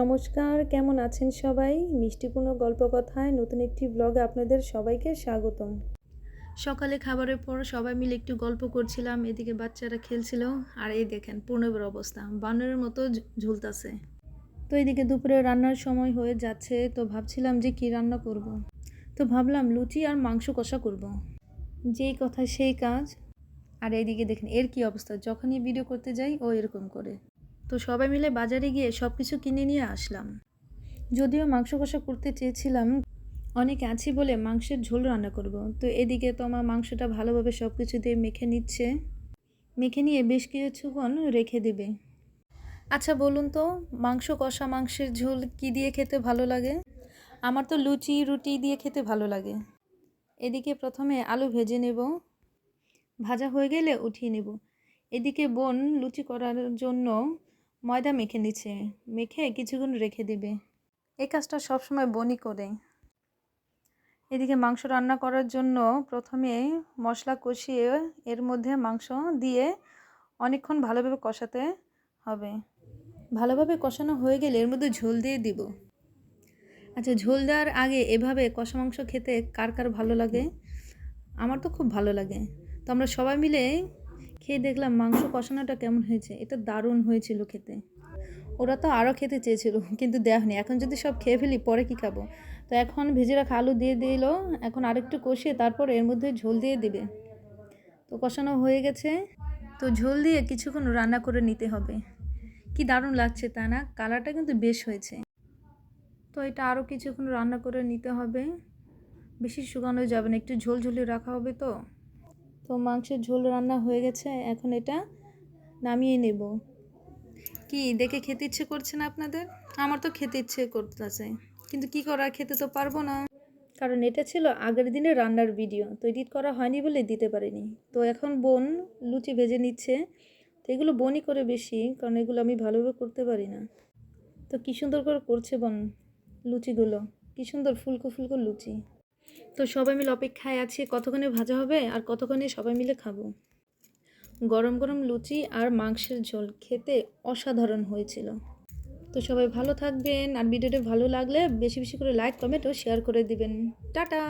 নমস্কার, কেমন আছেন সবাই? মিষ্টিপূর্ণ গল্পকথায় নতুন একটি ব্লগে আপনাদের সবাইকে স্বাগতম। সকালে খাবারের পর সবাই মিলে একটু গল্প করছিলাম, এদিকে বাচ্চারা খেলছিল। আর এই দেখেন পূর্ণবের অবস্থা, বানরের মতো ঝুলতাছে। তো এদিকে দুপুরে রান্নার সময় হয়ে যাচ্ছে, তো ভাবছিলাম যে কি রান্না করব। তো ভাবলাম লুচি আর মাংস কষা করব। যেই কথা সেই কাজ। আর এইদিকে দেখেন এর কি অবস্থা, যখনই ভিডিও করতে যাই ও এরকম করে। তো সবাই মিলে বাজারে গিয়ে সব কিছু কিনে নিয়ে আসলাম। যদিও মাংস কষা করতে চেয়েছিলাম, অনেকে আছি বলে মাংসের ঝোল রান্না করব। তো এদিকে তো আমার মাংসটা ভালোভাবে সব কিছু দিয়ে মেখে নিচ্ছে। মেখে নিয়ে বেশ কিছুক্ষণ রেখে দেবে। আচ্ছা বলুন তো, মাংস কষা মাংসের ঝোল কি দিয়ে খেতে ভালো লাগে? আমার তো লুচি রুটি দিয়ে খেতে ভালো লাগে। এদিকে প্রথমে আলু ভেজে নেব, ভাজা হয়ে গেলে উঠিয়ে নেব। এদিকে বোন লুচি করার জন্য ময়দা মেখে নিচ্ছে, মেখে কিছুক্ষণ রেখে দেবে। এই কাজটা সবসময় বোনই করে। এদিকে মাংস রান্না করার জন্য প্রথমে মশলা কষিয়ে এর মধ্যে মাংস দিয়ে অনেকক্ষণ ভালোভাবে কষাতে হবে। ভালোভাবে কষানো হয়ে গেলে এর মধ্যে ঝোল দিয়ে দিব। আচ্ছা, ঝোল দেওয়ার আগে এভাবে কষা মাংস খেতে কার কার ভালো লাগে? আমার তো খুব ভালো লাগে। তো আমরা সবাই মিলে খেয়ে দেখলাম মাংস কষানোটা কেমন হয়েছে। এটা দারুণ হয়েছিল খেতে। ওরা তো আরও খেতে চেয়েছিল, কিন্তু দেওয়া হয়নি। এখন যদি সব খেয়ে ফেলি পরে কি খাবো? তো এখন ভেজে রাখা আলু দিয়ে দিল। এখন আরেকটু কষিয়ে তারপর এর মধ্যে ঝোল দিয়ে দিবে। তো কষানো হয়ে গেছে। তো ঝোল দিয়ে কিছুক্ষণ রান্না করে নিতে হবে। কি দারুণ লাগছে তা না? কালারটা কিন্তু বেশ হয়েছে। তো এটা আরও কিছুক্ষণ রান্না করে নিতে হবে। বেশি শুকানো যাবে না, একটু ঝোল ঝুলিয়ে রাখা হবে। তো তো মাংসের ঝোল রান্না হয়ে গেছে, এখন এটা নামিয়ে নেব। কি দেখে খেতে ইচ্ছে করছে না আপনাদের? আমার তো খেতে ইচ্ছে করতেছে, কিন্তু কি করার, খেতে তো পারবো না। কারণ এটা ছিল আগের দিনের রান্নার ভিডিও, তো এডিট করা হয়নি বলে দিতে পারিনি। তো এখন বোন লুচি ভেজে নিচ্ছে। তো এগুলো বোনই করে বেশি, কারণ এগুলো আমি ভালোভাবে করতে পারি না। তো কী সুন্দর করে করছে বোন লুচিগুলো, কী সুন্দর ফুলকো ফুলকো লুচি। তো সবাই মিলে অপেক্ষায় আছি কতক্ষণে ভাজা হবে আর কতক্ষণে সবাই মিলে খাবো। গরম গরম লুচি আর মাংসের ঝোল খেতে অসাধারণ হয়েছিল। তো সবাই ভালো থাকবেন, আর ভিডিওটা ভালো লাগলে বেশি বেশি করে লাইক কমেন্ট ও শেয়ার করে দিবেন। টাটা।